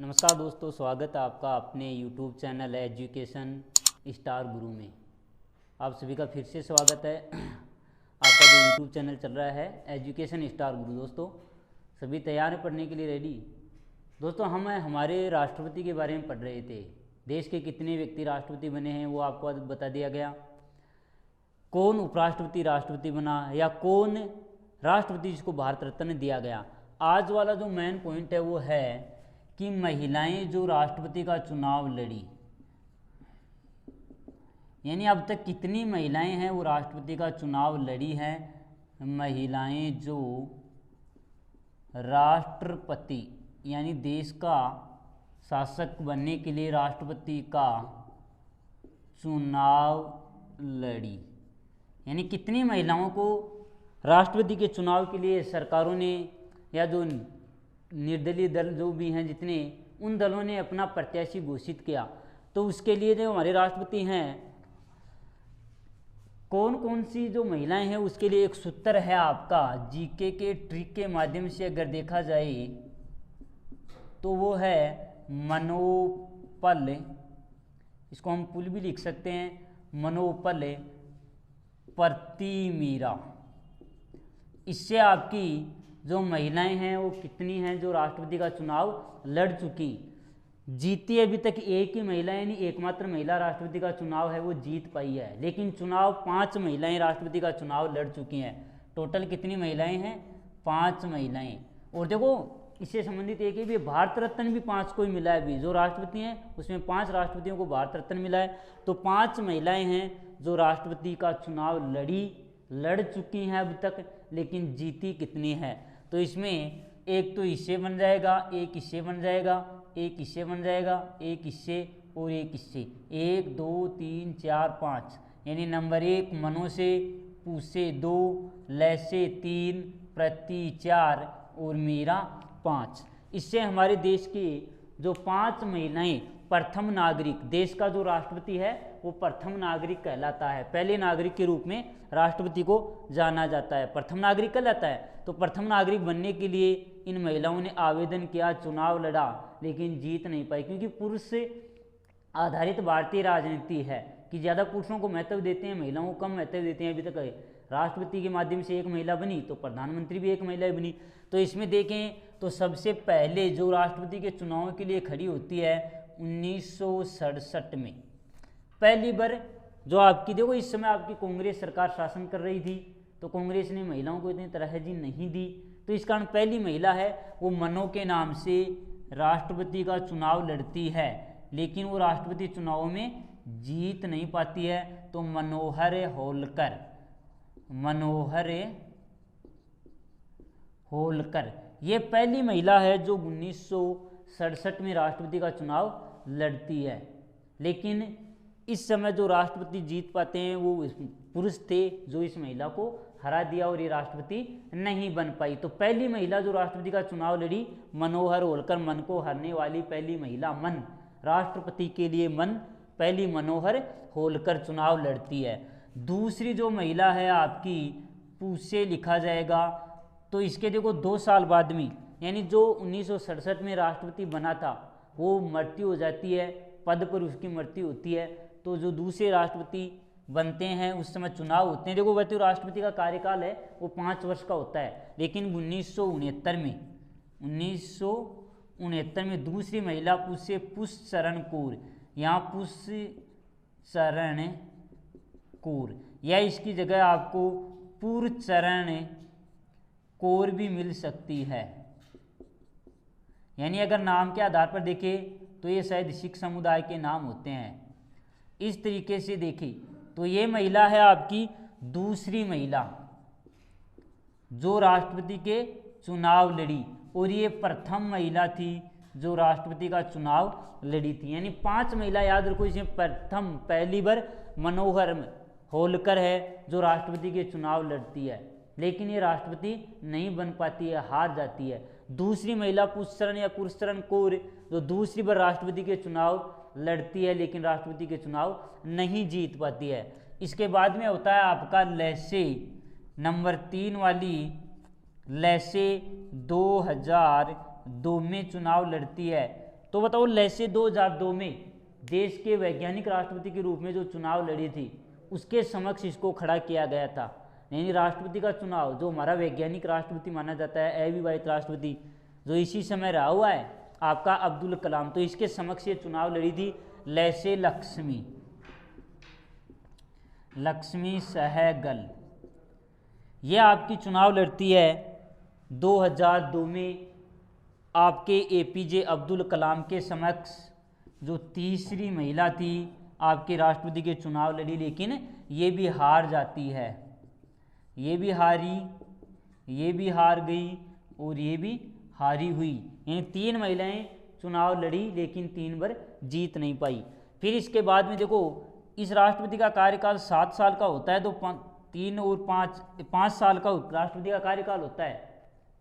नमस्कार दोस्तों, स्वागत है आपका अपने YouTube चैनल एजुकेशन स्टार गुरु में। आप सभी का फिर से स्वागत है। आपका जो YouTube चैनल चल रहा है एजुकेशन स्टार गुरु। दोस्तों सभी तैयार हैं पढ़ने के लिए, रेडी? दोस्तों हम हमारे राष्ट्रपति के बारे में पढ़ रहे थे। देश के कितने व्यक्ति राष्ट्रपति बने हैं वो आपको आज बता दिया गया। कौन उपराष्ट्रपति राष्ट्रपति बना या कौन राष्ट्रपति जिसको भारत रत्न दिया गया। आज वाला जो मेन पॉइंट है वो है कि महिलाएं जो राष्ट्रपति का चुनाव लड़ी, यानी अब तक कितनी महिलाएं हैं वो राष्ट्रपति का चुनाव लड़ी हैं। महिलाएं जो राष्ट्रपति यानी देश का शासक बनने के लिए राष्ट्रपति का चुनाव लड़ी, यानी कितनी महिलाओं को राष्ट्रपति के चुनाव के लिए सरकारों ने या जो निर्दलीय दल जो भी हैं जितने, उन दलों ने अपना प्रत्याशी घोषित किया। तो उसके लिए जो हमारे राष्ट्रपति हैं, कौन कौन सी जो महिलाएं हैं उसके लिए एक सूत्र है आपका जीके के ट्रिक के माध्यम से अगर देखा जाए तो वो है मनोपल। इसको हम पुल भी लिख सकते हैं, मनोपल प्रतिमीरा। इससे आपकी जो महिलाएं हैं वो कितनी हैं जो राष्ट्रपति का चुनाव लड़ चुकी। जीती अभी तक एक ही महिला, यानी एकमात्र महिला राष्ट्रपति का चुनाव है वो जीत पाई है, लेकिन चुनाव 5 महिलाएं राष्ट्रपति का चुनाव लड़ चुकी हैं। टोटल कितनी महिलाएं हैं? 5 महिलाएं। और देखो इससे संबंधित एक ही भी भारत रत्न भी 5 को ही मिला है। अभी जो राष्ट्रपति हैं उसमें 5 राष्ट्रपतियों को भारत रत्न मिला है। तो 5 महिलाएं हैं जो राष्ट्रपति का चुनाव लड़ चुकी हैं अब तक, लेकिन जीती कितनी है। तो इसमें एक तो इससे बन जाएगा, एक इससे बन जाएगा, एक इससे बन जाएगा, एक इससे और एक इससे। 1 2 3 4 5, यानी नंबर 1 मनो से, पू से 2, लय से 3, प्रति 4 और मीरा 5। इससे हमारे देश की जो 5 महिलाएं, प्रथम नागरिक, देश का जो राष्ट्रपति है वो प्रथम नागरिक कहलाता है। पहले नागरिक के रूप में राष्ट्रपति को जाना जाता है, प्रथम नागरिक कहलाता है। तो प्रथम नागरिक बनने के लिए इन महिलाओं ने आवेदन किया, चुनाव लड़ा, लेकिन जीत नहीं पाई, क्योंकि पुरुष से आधारित भारतीय राजनीति है कि ज़्यादा पुरुषों को महत्व देते हैं, महिलाओं को कम महत्व देते हैं। अभी तक राष्ट्रपति के माध्यम से एक महिला बनी तो प्रधानमंत्री भी एक महिला बनी। तो इसमें देखें तो सबसे पहले जो राष्ट्रपति के चुनाव के लिए खड़ी होती है 1967 में पहली बार। जो आपकी देखो इस समय आपकी कांग्रेस सरकार शासन कर रही थी, तो कांग्रेस ने महिलाओं को इतनी तरजीह नहीं दी। तो इस कारण पहली महिला है वो मनो के नाम से राष्ट्रपति का चुनाव लड़ती है, लेकिन वो राष्ट्रपति चुनाव में जीत नहीं पाती है। तो मनोहर होलकर ये पहली महिला है जो 1967 में राष्ट्रपति का चुनाव लड़ती है। लेकिन इस समय जो राष्ट्रपति जीत पाते हैं वो पुरुष थे जो इस महिला को हरा दिया और ये राष्ट्रपति नहीं बन पाई। तो पहली महिला जो राष्ट्रपति का चुनाव लड़ी मनोहर होलकर, मन को हरने वाली पहली महिला, मन राष्ट्रपति के लिए मन, पहली मनोहर होलकर चुनाव लड़ती है। दूसरी जो महिला है आपकी पू से लिखा जाएगा, तो इसके देखो 2 साल बाद में, यानी जो 1967 में राष्ट्रपति बना था वो मृत्यु हो जाती है, पद पर उसकी मृत्यु होती है। तो जो दूसरे राष्ट्रपति बनते हैं उस समय चुनाव होते हैं। देखो वैसे राष्ट्रपति का कार्यकाल है वो 5 वर्ष का होता है, लेकिन 1969 में दूसरी महिला पुष्पचरण कौर, यहाँ पुष्पचरण कौर या इसकी जगह आपको पूर्णचरण कौर भी मिल सकती है। यानी अगर नाम के आधार पर देखें तो ये शायद सिख समुदाय के नाम होते हैं। इस तरीके से देखें तो ये महिला है आपकी दूसरी महिला जो राष्ट्रपति के चुनाव लड़ी, और ये प्रथम महिला थी जो राष्ट्रपति का चुनाव लड़ी थी। यानी 5 महिला याद रखो, इसमें प्रथम पहली बार मनोहर होलकर है जो राष्ट्रपति के चुनाव लड़ती है, लेकिन ये राष्ट्रपति नहीं बन पाती है, हार जाती है। दूसरी महिला पुष्पचरण या पुष्पचरण कौर जो दूसरी बार राष्ट्रपति के चुनाव लड़ती है, लेकिन राष्ट्रपति के चुनाव नहीं जीत पाती है। इसके बाद में होता है आपका लैसे, नंबर 3 वाली लैसे 2002 में चुनाव लड़ती है। तो बताओ लेसे 2002 में देश के वैज्ञानिक राष्ट्रपति के रूप में जो चुनाव लड़ी थी उसके समक्ष इसको खड़ा किया गया था। यानी राष्ट्रपति का चुनाव जो हमारा वैज्ञानिक राष्ट्रपति माना जाता है, अविवाहित राष्ट्रपति जो इसी समय रहा हुआ है आपका अब्दुल कलाम, तो इसके समक्ष ये चुनाव लड़ी थी लेसे लक्ष्मी सहगल। ये आपकी चुनाव लड़ती है 2002 में आपके एपीजे अब्दुल कलाम के समक्ष, जो तीसरी महिला थी आपके राष्ट्रपति के चुनाव लड़ी, लेकिन ये भी हार जाती है। ये भी हारी, ये भी हार गई और ये भी हारी हुई। यानी 3 महिलाएं चुनाव लड़ी लेकिन 3 बार जीत नहीं पाई। फिर इसके बाद में देखो इस राष्ट्रपति का कार्यकाल 7 साल का होता है, तो 3 और 5 साल का राष्ट्रपति का कार्यकाल होता है।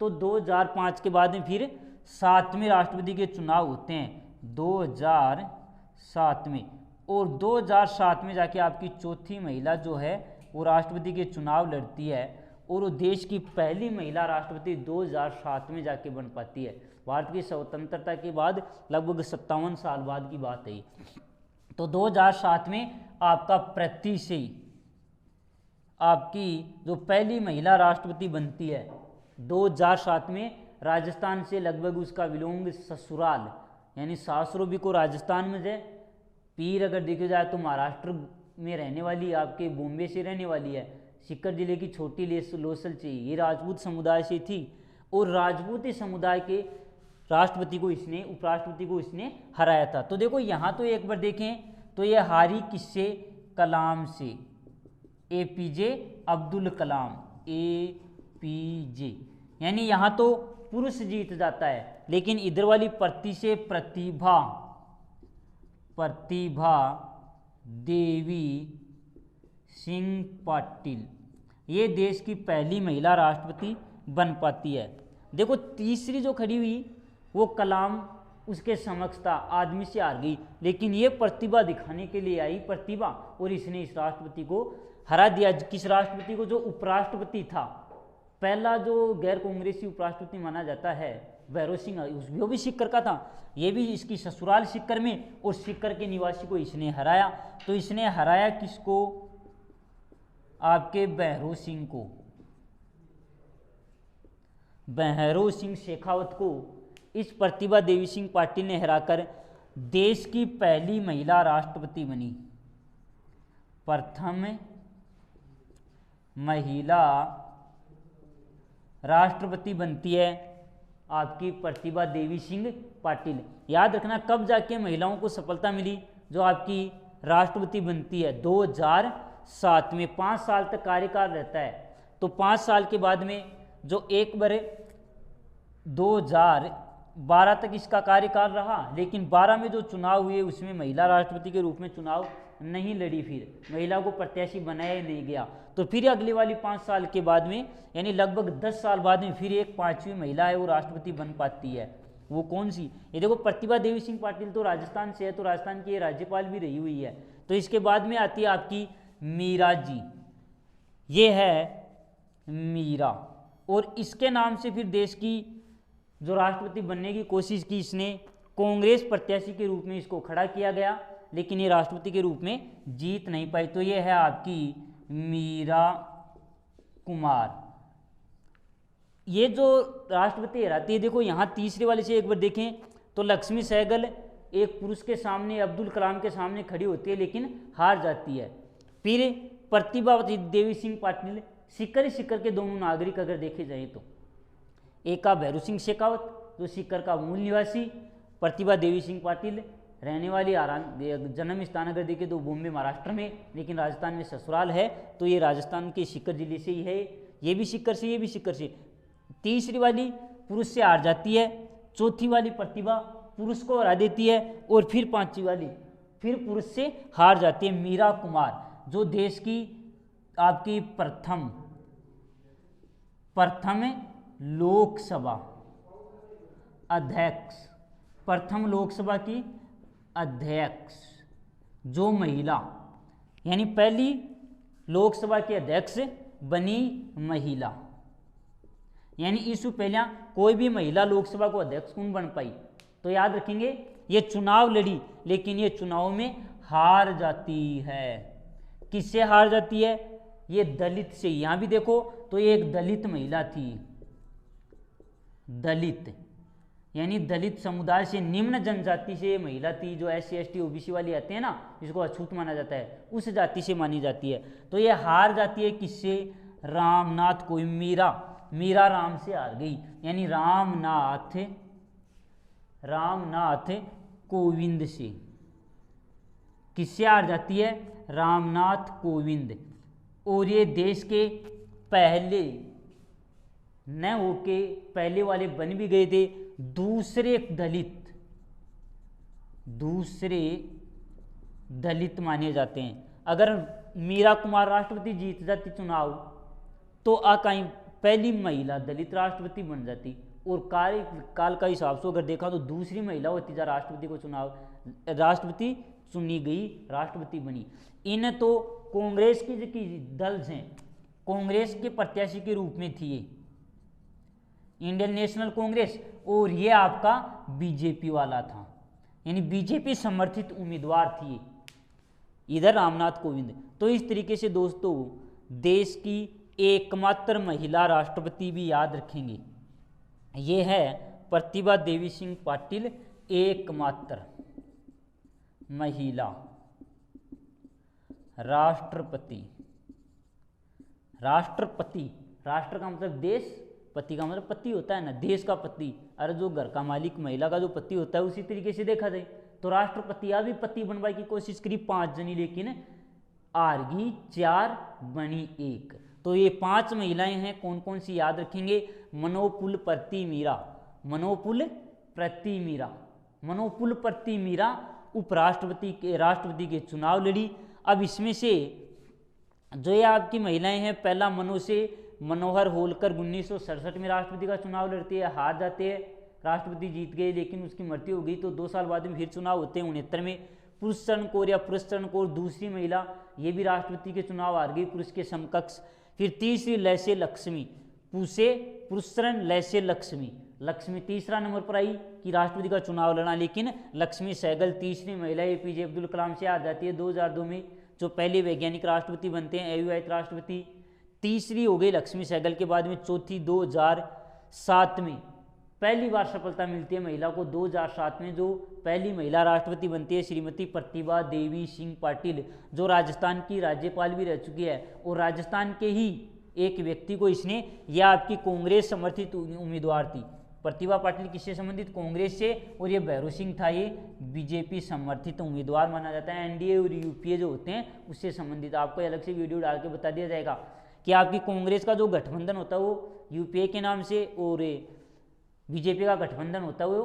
तो 2005 के बाद में फिर 7वें राष्ट्रपति के चुनाव होते हैं 2007 में, और 2007 में जाके आपकी चौथी महिला जो है वो राष्ट्रपति के चुनाव लड़ती है, और वो देश की पहली महिला राष्ट्रपति 2007 में जाके बन पाती है। भारत की स्वतंत्रता के बाद लगभग 57 साल बाद की बात है। तो 2007 में आपका पृथ्वी से आपकी जो पहली महिला राष्ट्रपति बनती है 2007 में, राजस्थान से लगभग उसका विलोंग ससुराल यानी सासुर भी को राजस्थान में है। पीर अगर देखा जाए तो महाराष्ट्र में रहने वाली, आपके बॉम्बे से रहने वाली है। सीकर जिले की छोटी लोसल से, ये राजपूत समुदाय से थी, और राजपूती समुदाय के राष्ट्रपति को इसने, उपराष्ट्रपति को इसने हराया था। तो देखो यहाँ तो एक बार देखें तो ये हारी किससे? कलाम से, एपीजे अब्दुल कलाम, एपीजे। यानी यहाँ तो पुरुष जीत जाता है, लेकिन इधर वाली प्रति से प्रतिभा देवी सिंह पाटिल, ये देश की पहली महिला राष्ट्रपति बन पाती है। देखो तीसरी जो खड़ी हुई वो कलाम उसके समक्ष था, आदमी से हार गई, लेकिन ये प्रतिभा दिखाने के लिए आई प्रतिभा, और इसने इस राष्ट्रपति को हरा दिया। किस राष्ट्रपति को? जो उपराष्ट्रपति था, पहला जो गैर कांग्रेसी उपराष्ट्रपति माना जाता है भैरव सिंह, वो भी सीकर का था। ये भी इसकी ससुराल सीकर में, और सीकर के निवासी को इसने हराया। तो इसने हराया किसको? आपके भैरव सिंह को, भैरव सिंह शेखावत को इस प्रतिभा देवी सिंह पाटिल ने हराकर देश की पहली महिला राष्ट्रपति बनी। प्रथम महिला राष्ट्रपति बनती है आपकी प्रतिभा देवी सिंह पाटिल। याद रखना कब जाके महिलाओं को सफलता मिली, जो आपकी राष्ट्रपति बनती है 2007 में। 5 साल तक कार्यकाल रहता है, तो 5 साल के बाद में जो एक बार 2012 तक इसका कार्यकाल रहा, लेकिन 12 में जो चुनाव हुए उसमें महिला राष्ट्रपति के रूप में चुनाव नहीं लड़ी, फिर महिला को प्रत्याशी बनाया ही नहीं गया। तो फिर अगले वाली 5 साल के बाद में, यानी लगभग 10 साल बाद में, फिर एक 5वीं महिला है वो राष्ट्रपति बन पाती है। वो कौन सी? ये देखो प्रतिभा देवी सिंह पाटिल तो राजस्थान से है, तो राजस्थान की ये राज्यपाल भी रही हुई है। तो इसके बाद में आती है आपकी मीरा जी, ये है मीरा, और इसके नाम से फिर देश की जो राष्ट्रपति बनने की कोशिश की इसने, कांग्रेस प्रत्याशी के रूप में इसको खड़ा किया गया, लेकिन ये राष्ट्रपति के रूप में जीत नहीं पाई। तो ये है आपकी मीरा कुमार। ये जो राष्ट्रपति हराती है, देखो यहाँ तीसरे वाले से एक बार देखें तो लक्ष्मी सहगल एक पुरुष के सामने, अब्दुल कलाम के सामने खड़ी होती है, लेकिन हार जाती है। फिर प्रतिभा देवी सिंह पाटिल, सीकर के दोनों नागरिक अगर देखे जाए तो, एक का भैरव सिंह शेखावत जो सीकर का मूल निवासी, प्रतिभा देवी सिंह पाटिल रहने वाली जन्म स्थान अगर देखें तो बॉम्बे महाराष्ट्र में, लेकिन राजस्थान में ससुराल है, तो ये राजस्थान के सीकर जिले से ही है। ये भी सीकर से, ये भी सीकर से। तीसरी वाली पुरुष से हार जाती है, चौथी वाली प्रतिभा पुरुष को हरा देती है, और फिर 5वीं वाली फिर पुरुष से हार जाती है मीरा कुमार, जो देश की आपकी प्रथम लोकसभा अध्यक्ष, प्रथम लोकसभा की अध्यक्ष जो महिला, यानी पहली लोकसभा की अध्यक्ष बनी महिला। यानी इससे पहले कोई भी महिला लोकसभा को अध्यक्ष कौन बन पाई? तो याद रखेंगे ये चुनाव लड़ी लेकिन ये चुनाव में हार जाती है। किससे हार जाती है? ये दलित से। यहां भी देखो तो ये एक दलित महिला थी, दलित यानी दलित समुदाय से, निम्न जनजाति से ये महिला थी, जो SC ST OBC वाली आते हैं ना, जिसको अछूत माना जाता है, उस जाति से मानी जाती है। तो ये हार जाती है किससे? रामनाथ कोविंद। मीरा राम से हार गई, यानी रामनाथ कोविंद से। किससे हार जाती है? रामनाथ कोविंद। और ये देश के पहले न होके पहले वाले बन भी गए थे। दूसरे दलित माने जाते हैं। अगर मीरा कुमार राष्ट्रपति जीत जाती चुनाव तो कहीं पहली महिला दलित राष्ट्रपति बन जाती। और कार्यकाल का हिसाब से अगर देखा तो दूसरी महिला होती जा राष्ट्रपति चुनी गई, राष्ट्रपति बनी। इन तो कांग्रेस की जो दल हैं, कांग्रेस के प्रत्याशी के रूप में थी ये इंडियन नेशनल कांग्रेस, और ये आपका बीजेपी वाला था, यानी बीजेपी समर्थित उम्मीदवार थी इधर रामनाथ कोविंद। तो इस तरीके से दोस्तों देश की एकमात्र महिला राष्ट्रपति भी याद रखेंगे, ये है प्रतिभा देवी सिंह पाटिल, एकमात्र महिला राष्ट्रपति। राष्ट्र का मतलब देश, पति का मतलब पति होता है ना, देश का पति। अरे जो घर का मालिक महिला का जो पति होता है, उसी तरीके से देखा जाए तो राष्ट्रपति या भी पति बनवाने की कोशिश करी 5 जनी, लेकिन आरगी 4 बनी 1। तो ये 5 महिलाएं हैं, कौन कौन सी याद रखेंगे? मनोपुल प्रति मीरा उपराष्ट्रपति के राष्ट्रपति के चुनाव लड़ी। अब इसमें से जो ये आपकी महिलाएं हैं, पहला मनोहर होलकर 1967 में राष्ट्रपति का चुनाव लड़ती है, हार जाते हैं, राष्ट्रपति जीत गए लेकिन उसकी मृत्यु हो गई। तो 2 साल बाद में फिर चुनाव होते हैं 69 में। पुरुष कौर दूसरी महिला, ये भी राष्ट्रपति के चुनाव हार गई पुरुष के समकक्ष। फिर तीसरी लक्ष्मी तीसरा नंबर पर आई कि राष्ट्रपति का चुनाव लड़ा, लेकिन लक्ष्मी सहगल तीसरी महिला APJ अब्दुल कलाम से हार जाती है 2002 में, जो पहले वैज्ञानिक राष्ट्रपति बनते हैं, अविवाहित राष्ट्रपति। तीसरी हो गई लक्ष्मी सहगल के बाद में चौथी 2007 में पहली बार सफलता मिलती है महिला को। 2007 में जो पहली महिला राष्ट्रपति बनती है श्रीमती प्रतिभा देवी सिंह पाटिल, जो राजस्थान की राज्यपाल भी रह चुकी है, और राजस्थान के ही एक व्यक्ति को इसने, यह आपकी कांग्रेस समर्थित उम्मीदवार थी। प्रतिभा पाटिल किससे संबंधित? कांग्रेस से, और ये भैरव सिंह था, ये बीजेपी समर्थित उम्मीदवार माना जाता है। NDA और UPA जो होते हैं उससे संबंधित। आपको अलग से वीडियो डाल के बता दिया जाएगा कि आपकी कांग्रेस का जो गठबंधन होता है वो UPA के नाम से, और बीजेपी का गठबंधन होता है वो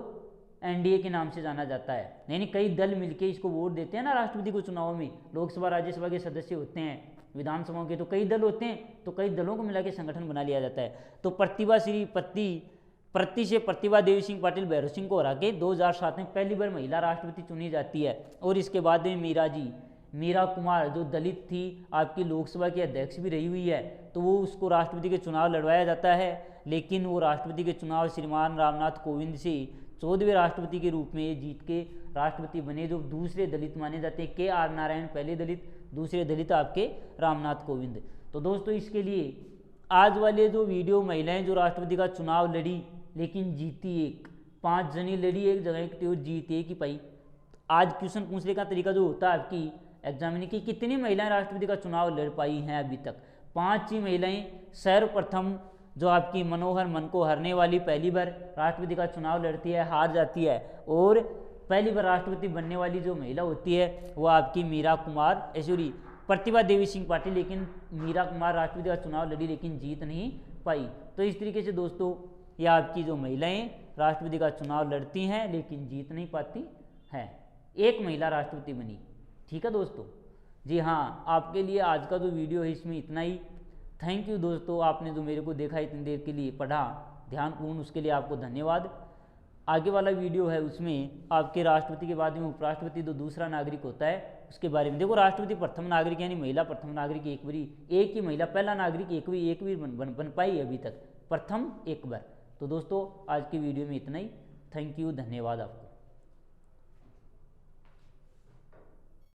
NDA के नाम से जाना जाता है। यानी कई दल मिलके इसको वोट देते हैं ना राष्ट्रपति को चुनाव में। लोकसभा राज्यसभा के सदस्य होते हैं, विधानसभाओं के तो कई दल होते हैं, तो कई दलों को मिला के संगठन बना लिया जाता है। तो प्रति से प्रतिभा देवी सिंह पाटिल भैरव सिंह को हरा के 2007 में पहली बार महिला राष्ट्रपति चुनी जाती है। और इसके बाद में मीरा कुमार जो दलित थी, आपकी लोकसभा की अध्यक्ष भी रही हुई है, तो वो उसको राष्ट्रपति के चुनाव लड़वाया जाता है, लेकिन वो राष्ट्रपति के चुनाव श्रीमान रामनाथ कोविंद से 14वें राष्ट्रपति के रूप में जीत के राष्ट्रपति बने, जो दूसरे दलित माने जाते हैं। KR नारायण पहले दलित, दूसरे दलित आपके रामनाथ कोविंद। तो दोस्तों इसके लिए आज वाले जो वीडियो, महिलाएं जो राष्ट्रपति का चुनाव लड़ी लेकिन जीती एक, 5 जनी लड़ी एक जगह की, जीत एक ही पाई। आज क्वेश्चन पूछने का तरीका जो होता है आपकी एग्जाम में कि कितनी महिलाएं राष्ट्रपति का चुनाव लड़ पाई हैं अभी तक? 5 ही महिलाएं। सर्वप्रथम जो आपकी मनोहर मन को हरने वाली पहली बार राष्ट्रपति का चुनाव लड़ती है, हार जाती है, और पहली बार राष्ट्रपति बनने वाली जो महिला होती है वो आपकी प्रतिभा देवी सिंह पाटिल। लेकिन मीरा कुमार राष्ट्रपति का चुनाव लड़ी लेकिन जीत नहीं पाई। तो इस तरीके से दोस्तों ये आपकी जो महिलाएं राष्ट्रपति का चुनाव लड़ती हैं लेकिन जीत नहीं पाती हैं, एक महिला राष्ट्रपति बनी। ठीक है दोस्तों, जी हाँ, आपके लिए आज का जो वीडियो है इसमें इतना ही। थैंक यू दोस्तों, आपने जो मेरे को देखा इतनी देर के लिए, पढ़ा ध्यानपूर्ण, उसके लिए आपको धन्यवाद। आगे वाला वीडियो है उसमें आपके राष्ट्रपति के बाद में उपराष्ट्रपति जो दूसरा नागरिक होता है उसके बारे में। देखो राष्ट्रपति प्रथम नागरिक यानी महिला प्रथम नागरिक एक ही महिला, पहला नागरिक एक भी बन पाई अभी तक, प्रथम एक बार। तो दोस्तों आज की वीडियो में इतना ही। थैंक यू, धन्यवाद आपको।